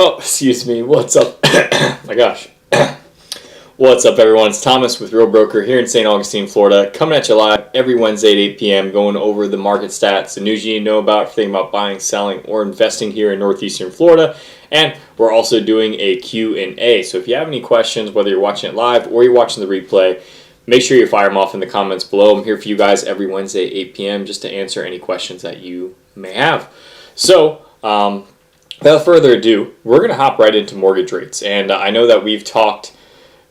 Oh, excuse me. What's up? My gosh. What's up, everyone? It's Thomas with Real Broker here in St. Augustine, Florida, coming at you live every Wednesday at 8 p.m., going over the market stats, the news you need to know about, everything about buying, selling, or investing here in northeastern Florida. And we're also doing a Q&A. So if you have any questions, whether you're watching it live or you're watching the replay, make sure you fire them off in the comments below. I'm here for you guys every Wednesday at 8 p.m. just to answer any questions that you may have. So, without further ado, we're going to hop right into mortgage rates. And I know that we've talked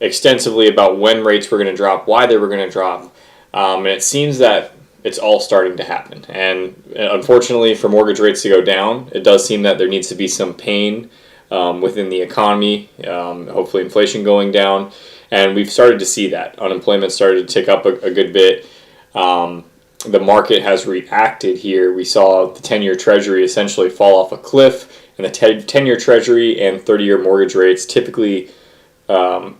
extensively about when rates were going to drop, why they were going to drop, and it seems that it's all starting to happen. And unfortunately, for mortgage rates to go down, it does seem that there needs to be some pain within the economy, hopefully inflation going down, and we've started to see that. Unemployment started to tick up a good bit. The market has reacted here. We saw the 10-year treasury essentially fall off a cliff, and the 10-year treasury and 30-year mortgage rates typically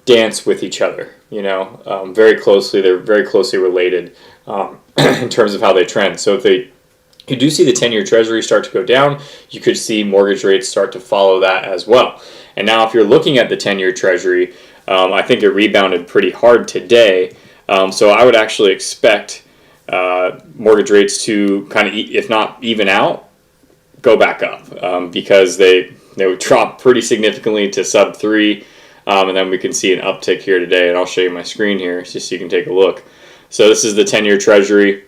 dance with each other, very closely. They're very closely related in terms of how they trend. So if you do see the 10-year treasury start to go down, you could see mortgage rates start to follow that as well. And now if you're looking at the 10-year treasury, I think it rebounded pretty hard today. So I would actually expect mortgage rates to kind of, if not even out, go back up because they would drop pretty significantly to sub 3. And then we can see an uptick here today, and I'll show you my screen here just so you can take a look. So this is the 10-year treasury.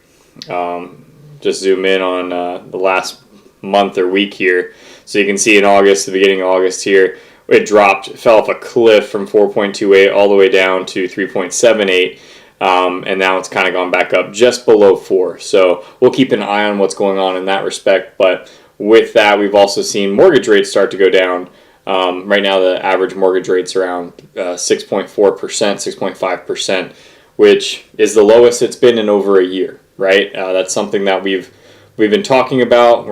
Just zoom in on the last month or week here. So you can see in August, the beginning of August here, it fell off a cliff from 4.28 all the way down to 3.78. And now it's kind of gone back up just below 4. So we'll keep an eye on what's going on in that respect. But with that, we've also seen mortgage rates start to go down. Right now, the average mortgage rate's around 6.4%, 6.5%, which is the lowest it's been in over a year, right? That's something that we've been talking about.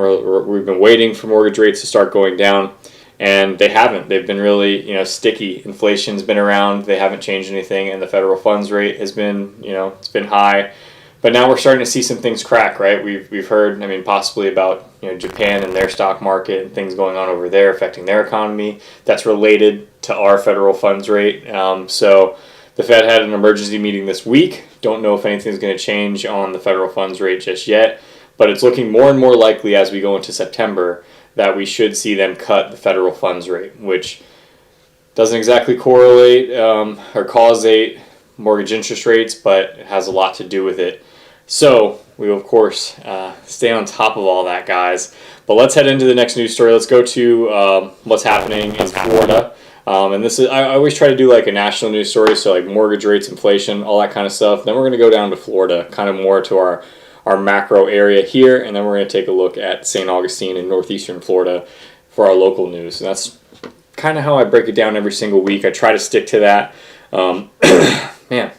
We've been waiting for mortgage rates to start going down, and they haven't. They've been really, sticky. Inflation's been around. They haven't changed anything, and the federal funds rate has been, it's been high. But now we're starting to see some things crack, right? We've heard, possibly about Japan and their stock market and things going on over there affecting their economy. That's related to our federal funds rate. So the Fed had an emergency meeting this week. Don't know if anything's going to change on the federal funds rate just yet, but it's looking more and more likely as we go into September that we should see them cut the federal funds rate, which doesn't exactly correlate or causate mortgage interest rates, but it has a lot to do with it. So we will, of course, stay on top of all that, guys. But let's head into the next news story. Let's go to what's happening in Florida. And this is, I always try to do like a national news story, so like mortgage rates, inflation, all that kind of stuff. Then we're going to go down to Florida, kind of more to our macro area here, and then we're going to take a look at St. Augustine in northeastern Florida for our local news. And that's kind of how I break it down every single week. I try to stick to that. Man.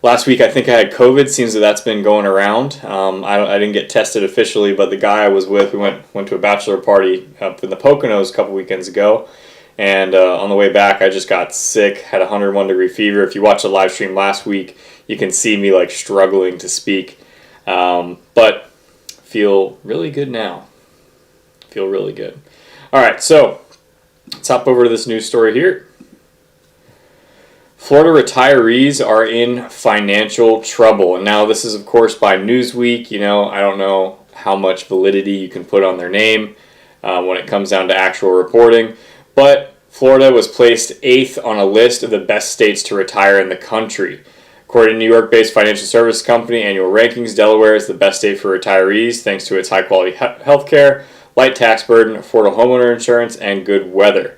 Last week, I think I had COVID. Seems that that's been going around. I didn't get tested officially, but the guy I was with, we went to a bachelor party up in the Poconos a couple weekends ago. And on the way back, I just got sick, had a 101-degree fever. If you watched the live stream last week, you can see me like struggling to speak. But feel really good now. Feel really good. All right, so let's hop over to this news story here. Florida retirees are in financial trouble. And now this is, of course, by Newsweek. I don't know how much validity you can put on their name when it comes down to actual reporting. But Florida was placed 8th on a list of the best states to retire in the country. According to New York-based financial service company Annual Rankings, Delaware is the best state for retirees thanks to its high-quality health care, light tax burden, affordable homeowner insurance, and good weather.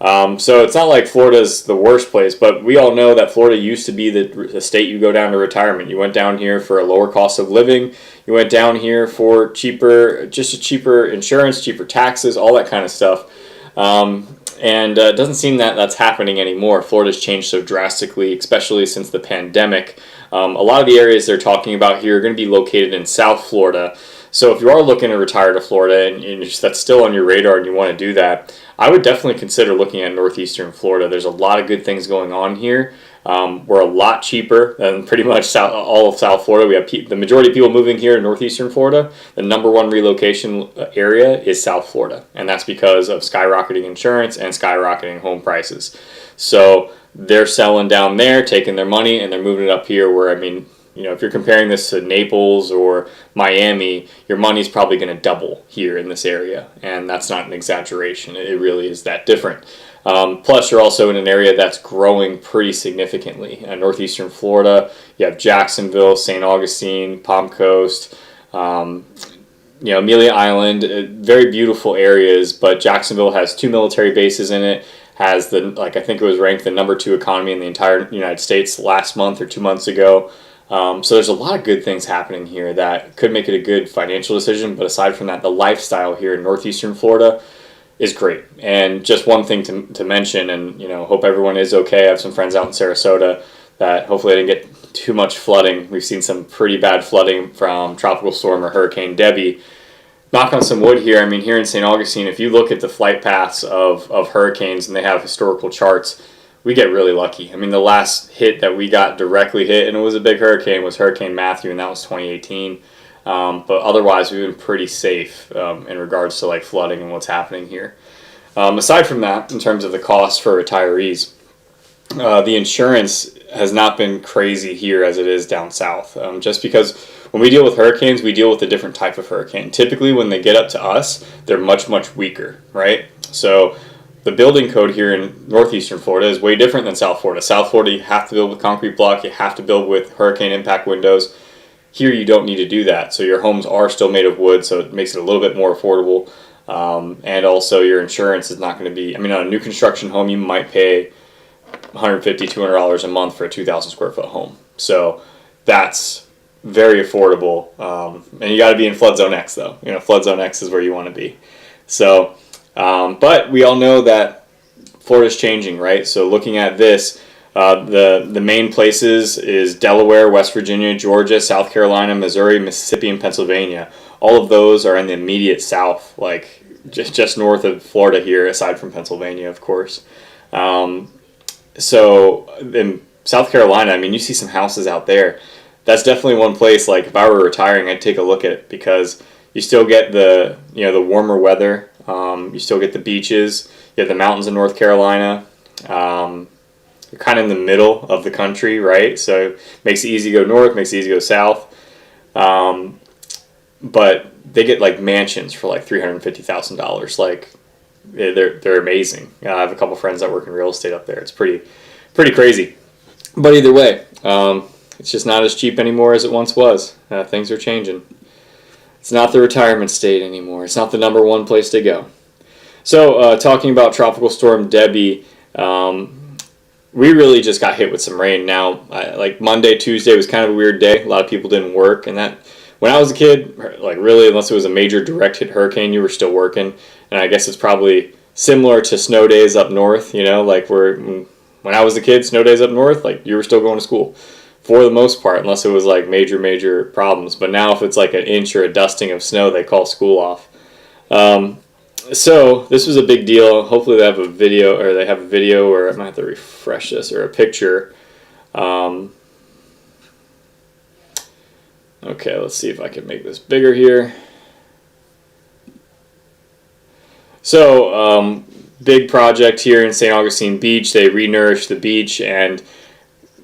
So it's not like Florida's the worst place, but we all know that Florida used to be the state you go down to retirement. You went down here for a lower cost of living. You went down here for cheaper insurance, cheaper taxes, all that kind of stuff. And it doesn't seem that that's happening anymore. Florida's changed so drastically, especially since the pandemic. A lot of the areas they're talking about here are going to be located in South Florida. So if you are looking to retire to Florida and that's still on your radar and you want to do that, I would definitely consider looking at northeastern Florida. There's a lot of good things going on here. We're a lot cheaper than pretty much all of South Florida. We have the majority of people moving here in northeastern Florida. The number one relocation area is South Florida, and that's because of skyrocketing insurance and skyrocketing home prices. So they're selling down there, taking their money, and they're moving it up here where, I mean, if you're comparing this to Naples or Miami, your money's probably going to double here in this area, and that's not an exaggeration. It really is that different. Plus, you're also in an area that's growing pretty significantly. Northeastern Florida, you have Jacksonville, St. Augustine, Palm Coast, Amelia Island, very beautiful areas, but Jacksonville has 2 military bases in it, has I think it was ranked the number 2 economy in the entire United States last month or 2 months ago. So there's a lot of good things happening here that could make it a good financial decision, but aside from that, the lifestyle here in northeastern Florida is great. And just one thing to mention, and hope everyone is okay. I have some friends out in Sarasota that hopefully they didn't get too much flooding. We've seen some pretty bad flooding from Tropical Storm or Hurricane Debby. Knock on some wood here. I mean, here in St. Augustine, if you look at the flight paths of hurricanes and they have historical charts, we get really lucky. I mean, the last hit that we got directly hit, and it was a big hurricane, was Hurricane Matthew, and that was 2018. But otherwise, we've been pretty safe in regards to flooding and what's happening here. Aside from that, in terms of the cost for retirees, the insurance has not been crazy here as it is down south. Just because when we deal with hurricanes, we deal with a different type of hurricane. Typically, when they get up to us, they're much, much weaker, right? So the building code here in northeastern Florida is way different than South Florida. South Florida, you have to build with concrete block. You have to build with hurricane impact windows. Here, you don't need to do that. So your homes are still made of wood, so it makes it a little bit more affordable. And also, your insurance is not going to be, I mean, on a new construction home, you might pay $150, $200 a month for a 2,000 square foot home. So that's very affordable. And you got to be in flood zone X, though. Flood zone X is where you want to be. So, but we all know that Florida's changing, right? So looking at this, the main places is Delaware, West Virginia, Georgia, South Carolina, Missouri, Mississippi, and Pennsylvania. All of those are in the immediate south, just north of Florida here, aside from Pennsylvania, of course. So in South Carolina, I mean, you see some houses out there. That's definitely one place, if I were retiring, I'd take a look at it, because you still get the warmer weather. You still get the beaches. You have the mountains in North Carolina. You're kind of in the middle of the country, right? So it makes it easy to go north, makes it easy to go south. But they get mansions for $350,000. They're amazing. I have a couple friends that work in real estate up there. It's pretty crazy. But either way, it's just not as cheap anymore as it once was. Things are changing. It's not the retirement state anymore. It's not the number one place to go. So talking about Tropical Storm Debby, we really just got hit with some rain. Now, Monday, Tuesday was kind of a weird day. A lot of people didn't work, and that when I was a kid, really, unless it was a major direct hit hurricane, you were still working. And I guess it's probably similar to snow days up north. When I was a kid, snow days up north, you were still going to school for the most part, unless it was major problems. But now, if it's an inch or a dusting of snow, they call school off. So this was a big deal. Hopefully they have a video, or I might have to refresh this, or a picture. Okay, let's see if I can make this bigger here. So, big project here in St. Augustine Beach. They renourished the beach, and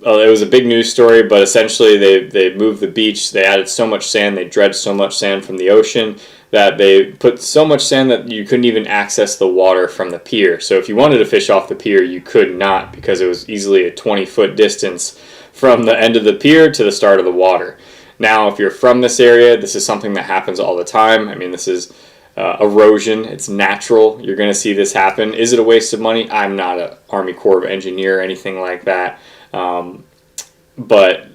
it was a big news story, but essentially they moved the beach. They added so much sand, they dredged so much sand from the ocean, that they put so much sand that you couldn't even access the water from the pier. So if you wanted to fish off the pier, you could not, because it was easily a 20-foot distance from the end of the pier to the start of the water. Now, if you're from this area, this is something that happens all the time. I mean, this is erosion. It's natural. You're going to see this happen. Is it a waste of money? I'm not an Army Corps of Engineer or anything like that. But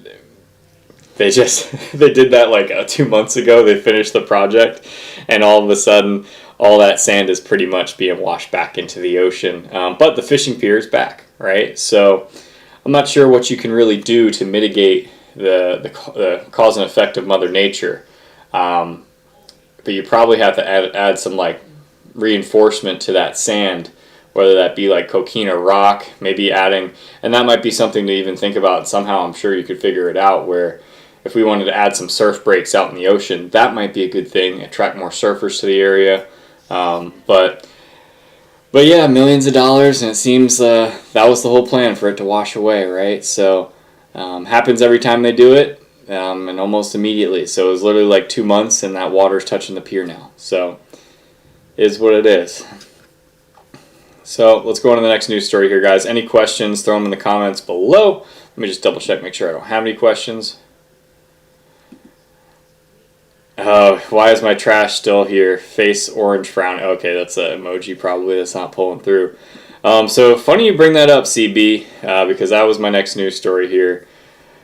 they did that 2 months ago. They finished the project, and all of a sudden, all that sand is pretty much being washed back into the ocean. But the fishing pier is back, right? So I'm not sure what you can really do to mitigate the cause and effect of Mother Nature. But you probably have to add some reinforcement to that sand whether that be like coquina rock, maybe adding, and that might be something to even think about. Somehow I'm sure you could figure it out, where if we wanted to add some surf breaks out in the ocean, that might be a good thing, attract more surfers to the area. But yeah, millions of dollars, and it seems that was the whole plan, for it to wash away, right? So happens every time they do it, and almost immediately. So it was literally like 2 months, and that water's touching the pier now. So is what it is. So let's go on to the next news story here, guys. Any questions, throw them in the comments below. Let me just double check, make sure I don't have any questions. Why is my trash still here? Face orange frown. Okay, that's an emoji probably that's not pulling through. So funny you bring that up, CB, because that was my next news story here.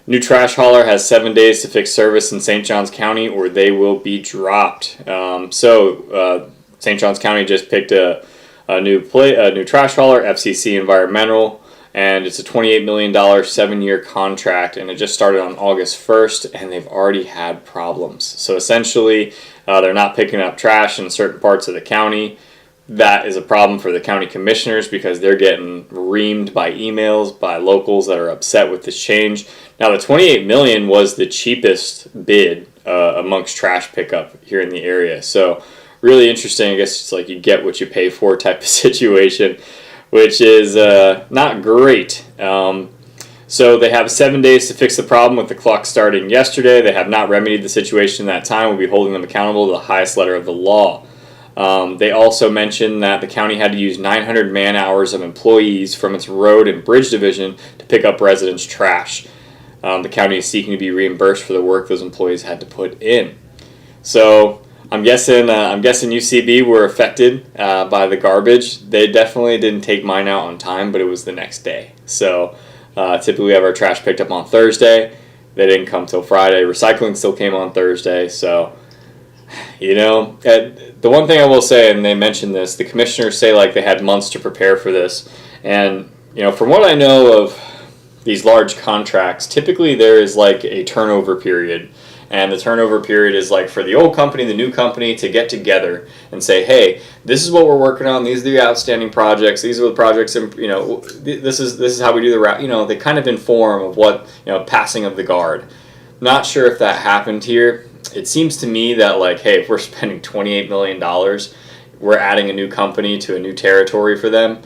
New trash hauler has 7 days to fix service in St. Johns County, or they will be dropped. St. Johns County just picked a new trash hauler, FCC Environmental, and it's a $28 million 7-year contract, and it just started on August 1st, and they've already had problems. So essentially, they're not picking up trash in certain parts of the county. That is a problem for the county commissioners, because they're getting reamed by emails by locals that are upset with this change. Now, the $28 million was the cheapest bid amongst trash pickup here in the area. So really interesting. I guess it's like you get what you pay for type of situation, which is not great. So they have 7 days to fix the problem, with the clock starting yesterday. They have not remedied the situation in that time. We'll be holding them accountable to the highest letter of the law. They also mentioned that the county had to use 900 man-hours of employees from its road and bridge division to pick up residents' trash. The county is seeking to be reimbursed for the work those employees had to put in. So I'm guessing UCB were affected by the garbage. They definitely didn't take mine out on time, but it was the next day. So typically we have our trash picked up on Thursday. They didn't come till Friday. Recycling still came on Thursday. So, the one thing I will say, and they mentioned this, the commissioners say like they had months to prepare for this. And, from what I know of these large contracts, typically there is like a turnover period. And the turnover period is like for the old company, the new company to get together and say, hey, this is what we're working on. These are the outstanding projects. These are the projects, and this is how we do the route. They kind of inform of what, passing of the guard. Not sure if that happened here. It seems to me that like, hey, if we're spending $28 million, we're adding a new company to a new territory for them.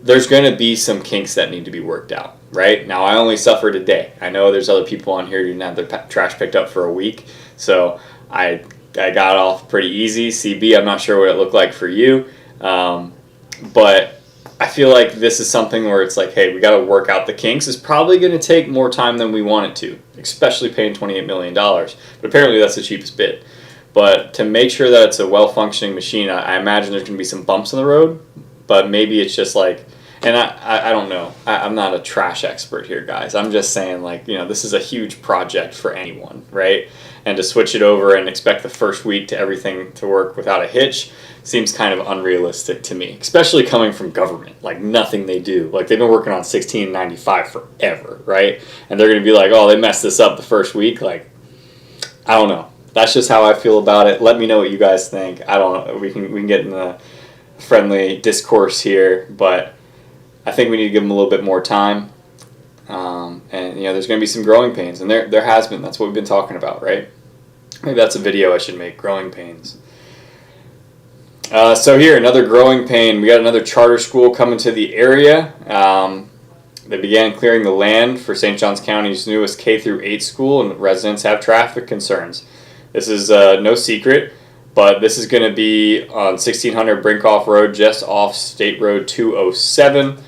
There's going to be some kinks that need to be worked out, right? Now, I only suffered a day. I know there's other people on here who didn't have their trash picked up for a week, so I got off pretty easy. CB, I'm not sure what it looked like for you, but I feel like this is something where it's like, hey, we got to work out the kinks. It's probably going to take more time than we want it to, especially paying $28 million, but apparently that's the cheapest bid. But to make sure that it's a well-functioning machine, I imagine there's going to be some bumps in the road, but maybe it's just like, and I don't know. I'm not a trash expert here, guys. I'm just saying, like, this is a huge project for anyone, right? And to switch it over and expect the first week to everything to work without a hitch seems kind of unrealistic to me, especially coming from government. Like, nothing they do. Like, they've been working on 1695 forever, right? And they're going to be like, oh, they messed this up the first week. Like, I don't know. That's just how I feel about it. Let me know what you guys think. I don't know. We can get in the friendly discourse here, but I think we need to give them a little bit more time, and there's going to be some growing pains, and there has been. That's what we've been talking about, right? Maybe that's a video I should make, growing pains. So here, another growing pain. We got another charter school coming to the area. They began clearing the land for St. Johns County's newest K-8 school, and residents have traffic concerns. This is no secret, but this is going to be on 1600 Brinkoff Road, just off State Road 207.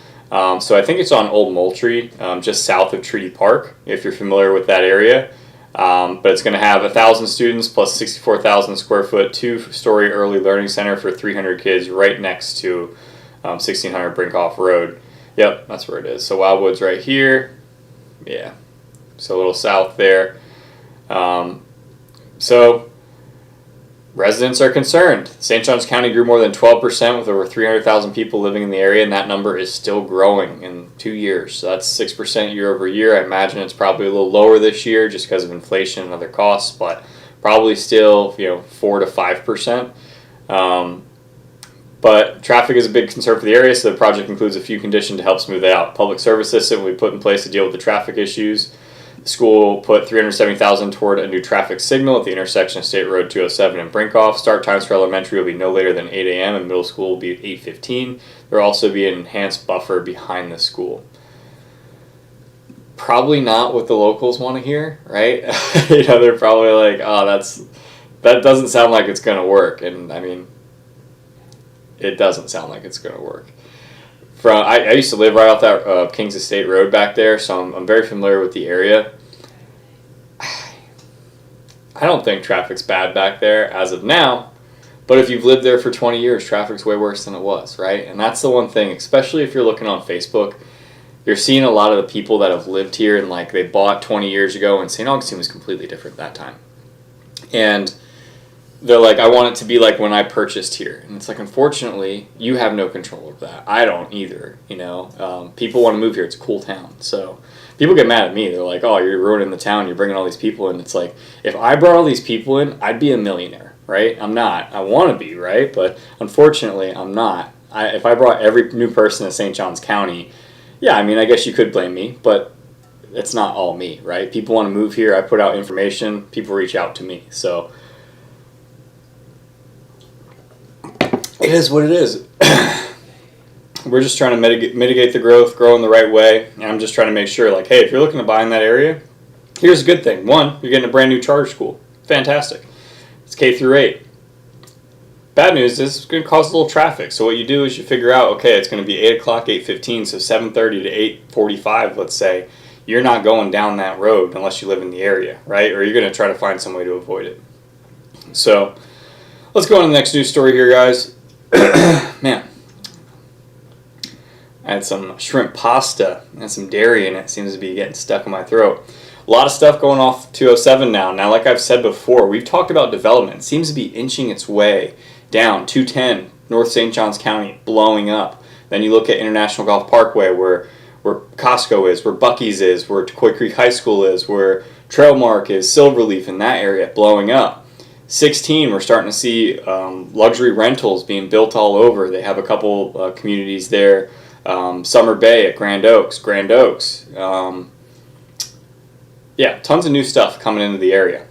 So I think it's on Old Moultrie, just south of Treaty Park, if you're familiar with that area. But it's going to have 1,000 students plus 64,000 square foot, 2-story early learning center for 300 kids right next to 1600 Brinkoff Road. Yep, that's where it is. So Wildwood's right here. Yeah, so a little south there. So residents are concerned. St. Johns County grew more than 12% with over 300,000 people living in the area, and that number is still growing in 2 years. So that's 6% year over year. I imagine it's probably a little lower this year just because of inflation and other costs, but probably still 4 to 5%. But traffic is a big concern for the area, so the project includes a few conditions to help smooth it out. Public service system will be put in place to deal with the traffic issues. The school will put $370,000 toward a new traffic signal at the intersection of State Road 207 and Brinkoff. Start times for elementary will be no later than 8 a.m. and middle school will be at 8:15. There will also be an enhanced buffer behind the school. Probably not what the locals want to hear, right? They're probably like, oh, that doesn't sound like it's going to work. And I mean, it doesn't sound like it's going to work. I used to live right off that Kings Estate Road back there, so I'm very familiar with the area. I don't think traffic's bad back there as of now, but if you've lived there for 20 years, traffic's way worse than it was, right? And that's the one thing, especially if you're looking on Facebook, you're seeing a lot of the people that have lived here and like they bought 20 years ago, and St. Augustine was completely different that time. And they're like, I want it to be like when I purchased here. And it's like, unfortunately, you have no control over that. I don't either, People want to move here. It's a cool town. So people get mad at me. They're like, oh, you're ruining the town. You're bringing all these people in. It's like, if I brought all these people in, I'd be a millionaire, right? I'm not. I want to be, right? But unfortunately, I'm not. If I brought every new person to St. Johns County, yeah, I mean, I guess you could blame me, but it's not all me, right? People want to move here. I put out information. People reach out to me. So it is what it is. We're just trying to mitigate the growth, grow in the right way. And I'm just trying to make sure, like, hey, if you're looking to buy in that area, here's a good thing. One, you're getting a brand new charter school. Fantastic. It's K through 8. Bad news is it's going to cause a little traffic. So what you do is you figure out, okay, it's going to be 8 o'clock, 8:15, so 7:30 to 8:45, let's say. You're not going down that road unless you live in the area, right? Or you're going to try to find some way to avoid it. So let's go on to the next news story here, guys. Man, I had some shrimp pasta and some dairy in it. Seems to be getting stuck in my throat. A lot of stuff going off 207 now. Now, like I've said before, we've talked about development. It seems to be inching its way down. 210, North St. Johns County, blowing up. Then you look at International Golf Parkway, where Costco is, where Buc-ee's is, where Coy Creek High School is, where Trailmark is, Silverleaf in that area, blowing up. 16, we're starting to see luxury rentals being built all over. They have a couple communities there. Summer Bay at Grand Oaks. Yeah, tons of new stuff coming into the area.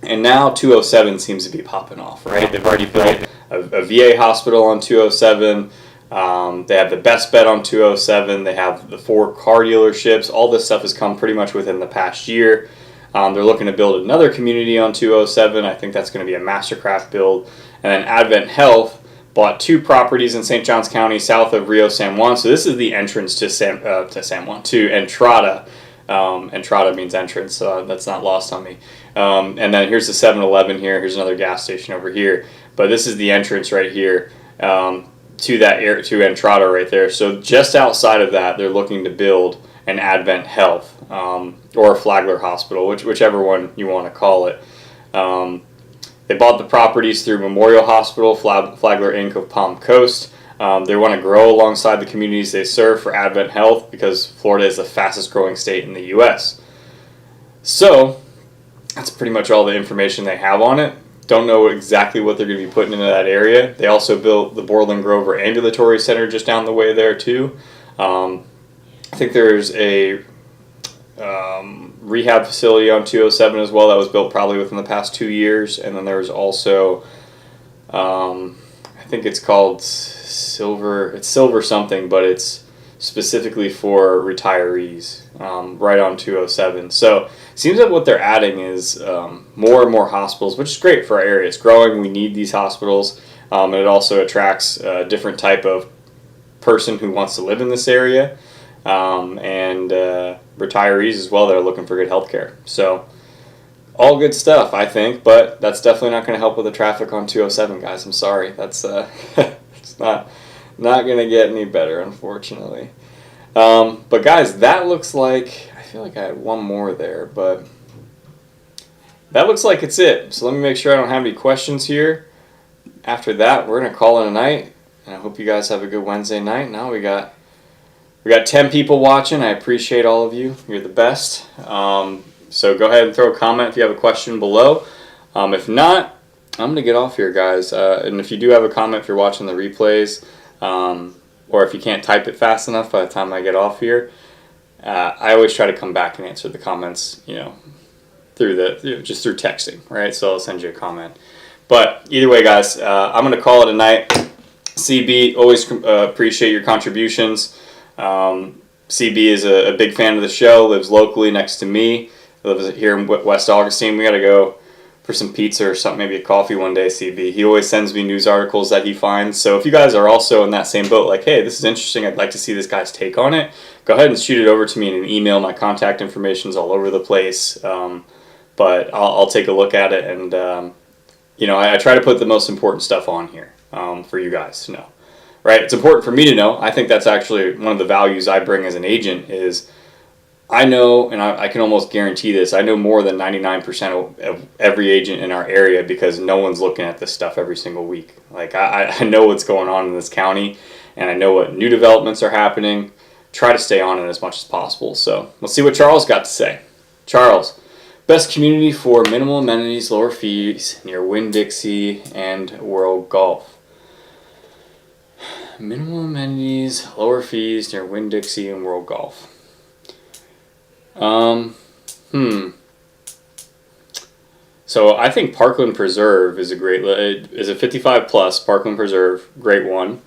And now 207 seems to be popping off, right? They've already built a VA hospital on 207. They have the Best Bet on 207. They have the 4 car dealerships. All this stuff has come pretty much within the past year. They're looking to build another community on 207. I think that's going to be a Mastercraft build. And then Advent Health bought 2 properties in St. Johns County south of Rio San Juan. So this is the entrance to Entrada. Entrada means entrance, so that's not lost on me. And then here's the 7-Eleven here. Here's another gas station over here. But this is the entrance right here to Entrada right there. So just outside of that, they're looking to build an Advent Health or a Flagler Hospital, whichever one you want to call it. They bought the properties through Memorial Hospital, Flagler Inc. of Palm Coast. They want to grow alongside the communities they serve for Advent Health because Florida is the fastest growing state in the U.S. So that's pretty much all the information they have on it. Don't know exactly what they're going to be putting into that area. They also built the Borland Grover Ambulatory Center just down the way there too. I think there's a rehab facility on 207 as well that was built probably within the past 2 years. And then there's also, I think it's called Silver something, but it's specifically for retirees right on 207. So it seems that what they're adding is more and more hospitals, which is great for our area. It's growing. We need these hospitals. And it also attracts a different type of person who wants to live in this area. And retirees as well that are looking for good health care. So all good stuff, I think, but that's definitely not going to help with the traffic on 207, guys. I'm sorry. That's it's not going to get any better, unfortunately. But guys, that looks like, I feel like I had one more there, but that looks like it's it. So let me make sure I don't have any questions here. After that, we're going to call it a night, and I hope you guys have a good Wednesday night. Now we got 10 people watching. I appreciate all of you. You're the best. So go ahead and throw a comment if you have a question below. If not, I'm gonna get off here, guys. And if you do have a comment, if you're watching the replays, or if you can't type it fast enough by the time I get off here, I always try to come back and answer the comments, just through texting, right? So I'll send you a comment. But either way, guys, I'm gonna call it a night. CB, always appreciate your contributions. CB is a big fan of the show, lives locally next to me, lives here in West Augustine. We got to go for some pizza or something, maybe a coffee one day, CB. He always sends me news articles that he finds. So if you guys are also in that same boat, like, hey, this is interesting, I'd like to see this guy's take on it, go ahead and shoot it over to me in an email. My contact information's all over the place. But I'll take a look at it, and I try to put the most important stuff on here for you guys to know. Right? It's important for me to know. I think that's actually one of the values I bring as an agent is I know, and I can almost guarantee this, I know more than 99% of every agent in our area because no one's looking at this stuff every single week. Like, I know what's going on in this county, and I know what new developments are happening. Try to stay on it as much as possible. So let's see what Charles got to say. Charles, best community for minimal amenities, lower fees near Winn-Dixie and World Golf. Minimal amenities, lower fees near Winn-Dixie and World Golf. So I think Parkland Preserve is is a 55 plus Parkland Preserve, great one.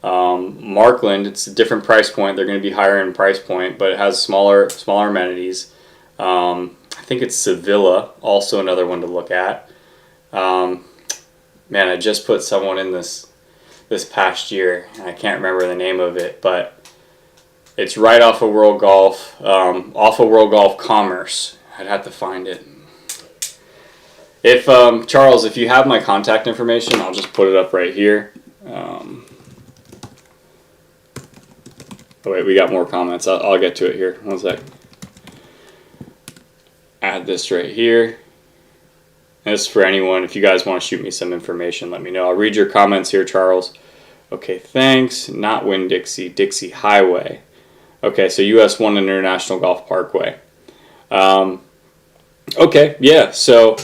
Markland, it's a different price point. They're going to be higher in price point, but it has smaller amenities. I think it's Sevilla, also another one to look at. Man, I just put someone in this past year, and I can't remember the name of it, but it's right off of World Golf, Commerce. I'd have to find it. If Charles, if you have my contact information, I'll just put it up right here. Oh wait, we got more comments. I'll get to it here. One sec. Add this right here. This is for anyone. If you guys want to shoot me some information, let me know. I'll read your comments here, Charles. Okay, thanks. Not Winn-Dixie, Dixie Highway. Okay, so US 1 International Golf Parkway. Okay, yeah, so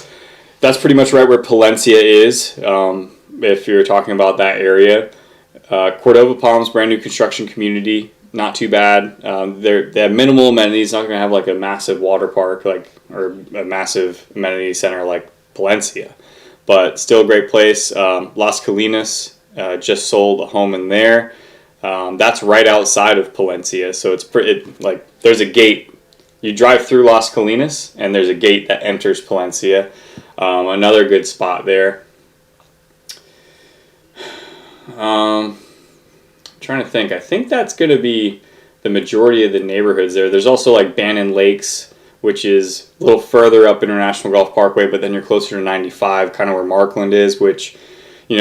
that's pretty much right where Palencia is, if you're talking about that area. Cordova Palms, brand new construction community, not too bad. They have minimal amenities, not going to have like a massive water park or a massive amenity center like Palencia, but still a great place. Las Colinas just sold a home in there. That's right outside of Palencia, so it's there's a gate. You drive through Las Colinas, and there's a gate that enters Palencia. Another good spot there. Trying to think. I think that's going to be the majority of the neighborhoods there. There's also like Bannon Lakes, which is a little further up International Golf Parkway, but then you're closer to 95, kind of where Markland is, which,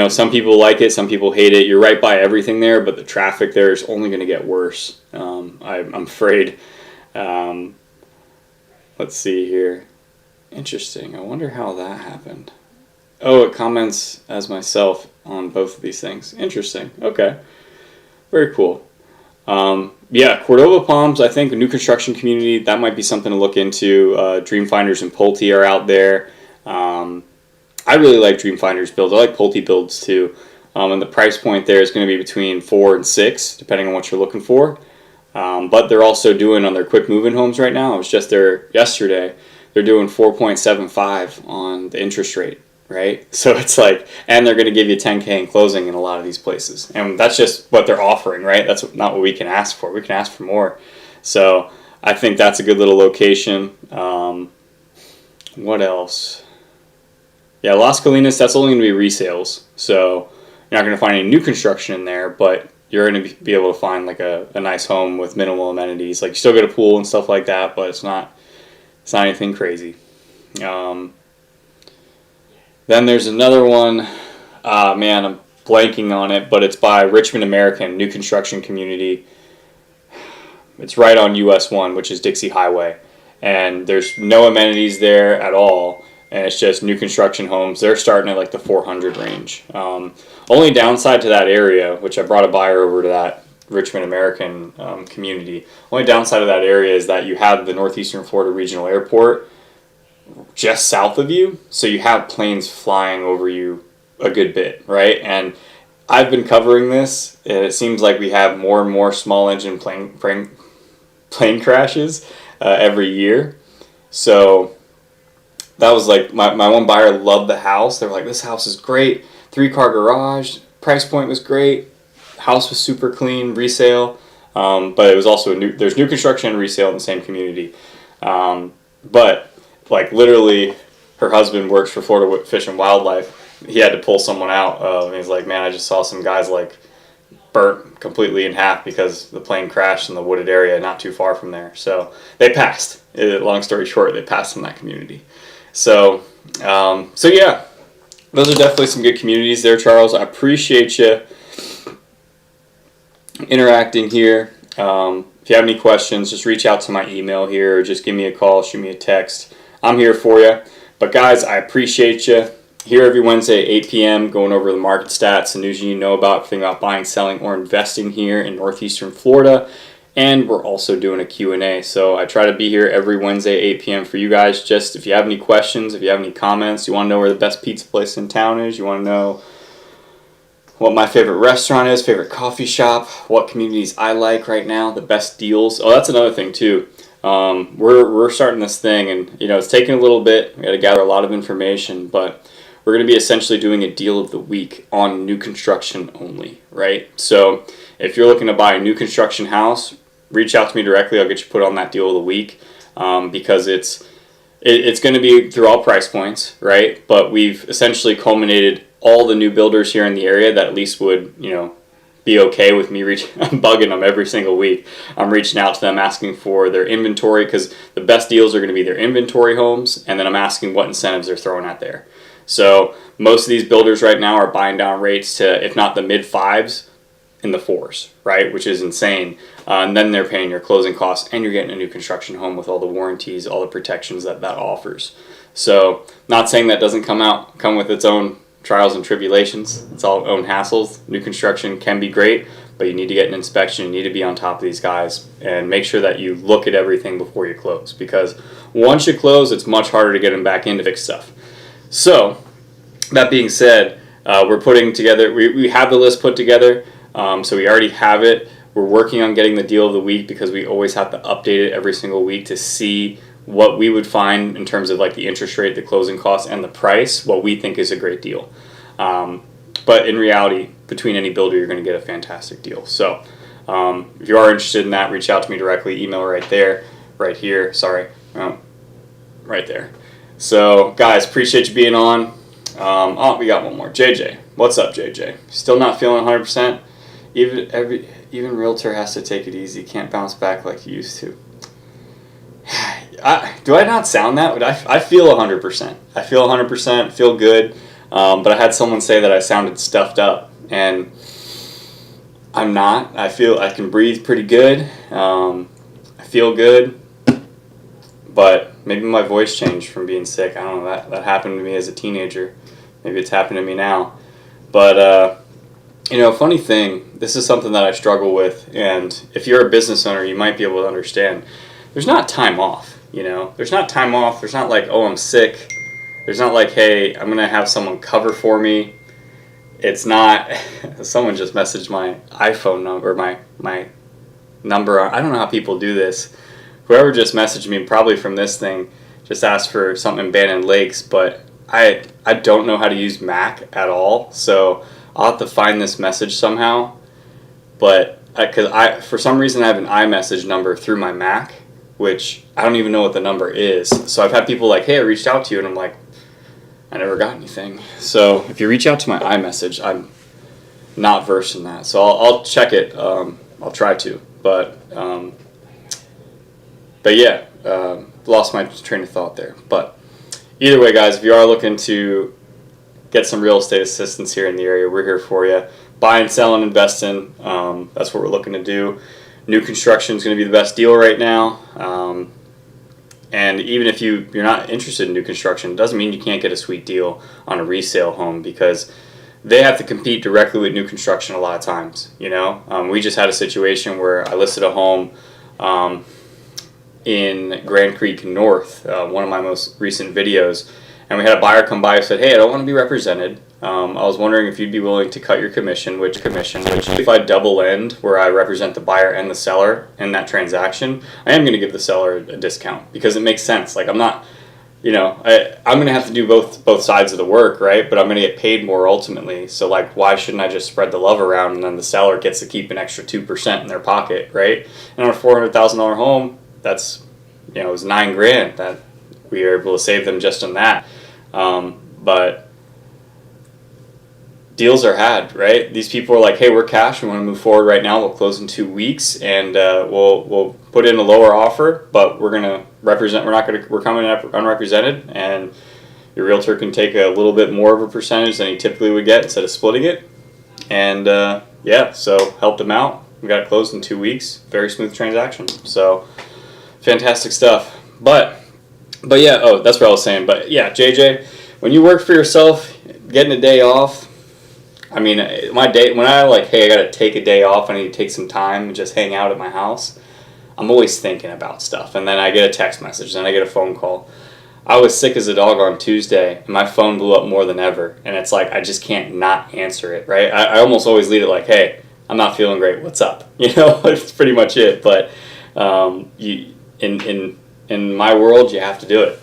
some people like it, some people hate it. You're right by everything there, but the traffic there is only going to get worse, I'm afraid. Let's see here. Interesting. I wonder how that happened. Oh, it comments as myself on both of these things. Interesting. Okay. Very cool. Yeah, Cordova Palms, I think a new construction community, that might be something to look into. Dreamfinders and Pulte are out there. I really like Dreamfinders builds. I like Pulte builds too. And the price point there is going to be between 4 and 6, depending on what you're looking for. But they're also doing on their quick move-in homes right now. I was just there yesterday. They're doing 4.75 on the interest rate, right? So it's like, and they're going to give you 10K in closing in a lot of these places. And that's just what they're offering, right? That's not what we can ask for. We can ask for more. So I think that's a good little location. What else? Yeah, Las Colinas, that's only going to be resales. So you're not going to find any new construction in there, but you're going to be able to find like a nice home with minimal amenities. Like you still get a pool and stuff like that, but it's not anything crazy. Then there's another one. Man, I'm blanking on it, but it's by Richmond American, new construction community. It's right on US 1, which is Dixie Highway. And there's no amenities there at all. And it's just new construction homes. They're starting at like the 400 range. Only downside to that area, which I brought a buyer over to that Richmond American community. Only downside of that area is that you have the Northeastern Florida Regional Airport just south of you, so you have planes flying over you a good bit, right? And I've been covering this, and it seems like we have more and more small engine plane crashes every year. So that was like, my one buyer loved the house. They were like, this house is great, 3-car garage, price point was great, house was super clean, resale, but it was also there's new construction and resale in the same community. But like literally, her husband works for Florida Fish and Wildlife. He had to pull someone out, and he's like, man, I just saw some guys like burnt completely in half because the plane crashed in the wooded area not too far from there. So they passed. Long story short, they passed in that community. So yeah, those are definitely some good communities there, Charles. I appreciate you interacting here. If you have any questions, just reach out to my email here, or just give me a call, shoot me a text. I'm here for you. But guys, I appreciate you. Here every Wednesday at 8 p.m. going over the market stats, the news you need to know about, everything about buying, selling, or investing here in northeastern Florida. And we're also doing a Q&A. So I try to be here every Wednesday at 8 p.m. for you guys. Just if you have any questions, if you have any comments, you want to know where the best pizza place in town is, you want to know what my favorite restaurant is, favorite coffee shop, what communities I like right now, the best deals. Oh, that's another thing too. We're starting this thing, and it's taking a little bit. We got to gather a lot of information, but we're going to be essentially doing a deal of the week on new construction only, right? So if you're looking to buy a new construction house, reach out to me directly. I'll get you put on that deal of the week, because it's going to be through all price points, right? But we've essentially culminated all the new builders here in the area that at least would, be okay with me I'm bugging them every single week. I'm reaching out to them, asking for their inventory, because the best deals are going to be their inventory homes, and then I'm asking what incentives they're throwing out there. So most of these builders right now are buying down rates to, if not the mid-5s, in the 4s, right? Which is insane. And then they're paying your closing costs, and you're getting a new construction home with all the warranties, all the protections that offers. So not saying that doesn't come with its own trials and tribulations. It's all own hassles. New construction can be great, but you need to get an inspection. You need to be on top of these guys and make sure that you look at everything before you close, because once you close, it's much harder to get them back in to fix stuff. So that being said, we're putting together, we have the list put together, so we already have it. We're working on getting the deal of the week, because we always have to update it every single week to see what we would find in terms of like the interest rate, the closing costs, and the price, what we think is a great deal. But in reality, between any builder, you're going to get a fantastic deal. So if you are interested in that, reach out to me directly. Email right there, right here. Sorry, right there. So guys, appreciate you being on. Oh, we got one more. JJ, what's up, JJ? Still not feeling 100%? Even realtor has to take it easy. Can't bounce back like you used to. Do I not sound that? I feel 100%. I feel 100%, feel good. But I had someone say that I sounded stuffed up, and I'm not. I feel I can breathe pretty good. I feel good, but maybe my voice changed from being sick. I don't know. That happened to me as a teenager. Maybe it's happened to me now. But funny thing, this is something that I struggle with, and if you're a business owner, you might be able to understand. There's not time off. There's not time off. There's not like, oh, I'm sick. There's not like, hey, I'm going to have someone cover for me. It's not, someone just messaged my iPhone number, my number. I don't know how people do this. Whoever just messaged me, probably from this thing, just asked for something in Bannon Lakes, but I don't know how to use Mac at all, so I'll have to find this message somehow. But because for some reason I have an iMessage number through my Mac, which I don't even know what the number is. So I've had people like, hey, I reached out to you, and I'm like, I never got anything. So if you reach out to my iMessage, I'm not versed in that. So I'll check it. I'll try to. But yeah, lost my train of thought there. But either way, guys, if you are looking to get some real estate assistance here in the area, we're here for you. Buy and sell and invest in. That's what we're looking to do. New construction is going to be the best deal right now. And even if you're not interested in new construction, it doesn't mean you can't get a sweet deal on a resale home, because they have to compete directly with new construction a lot of times. We just had a situation where I listed a home, in Grand Creek North, one of my most recent videos, and we had a buyer come by and said, hey, I don't want to be represented. I was wondering if you'd be willing to cut your commission, which if I double end where I represent the buyer and the seller in that transaction, I am going to give the seller a discount because it makes sense. Like I'm not, I'm going to have to do both sides of the work, right? But I'm going to get paid more ultimately. So like, why shouldn't I just spread the love around and then the seller gets to keep an extra 2% in their pocket, right? And on a $400,000 home, that's, it was $9,000 that we were able to save them just on that. But deals are had, right? These people are like, hey, we're cash, we want to move forward right now, we'll close in 2 weeks, and we'll put in a lower offer, but we're gonna represent, we're coming up unrepresented, and your realtor can take a little bit more of a percentage than he typically would get instead of splitting it. And yeah, so helped them out. We got it closed in 2 weeks. Very smooth transaction. So fantastic stuff. But yeah, oh, that's what I was saying. But yeah, JJ, when you work for yourself, getting a day off, I mean, my day, when I like, hey, I got to take a day off, I need to take some time and just hang out at my house, I'm always thinking about stuff. And then I get a text message, then I get a phone call. I was sick as a dog on Tuesday, and my phone blew up more than ever. And it's like, I just can't not answer it, right? I almost always leave it like, hey, I'm not feeling great, what's up? It's pretty much it. But in my world, you have to do it,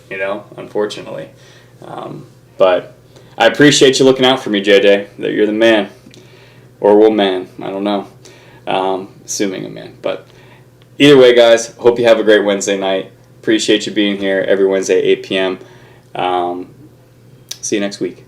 unfortunately. But I appreciate you looking out for me, JJ. That you're the man. Or woman, I don't know. Assuming a man. But either way, guys, hope you have a great Wednesday night. Appreciate you being here every Wednesday at 8 p.m. See you next week.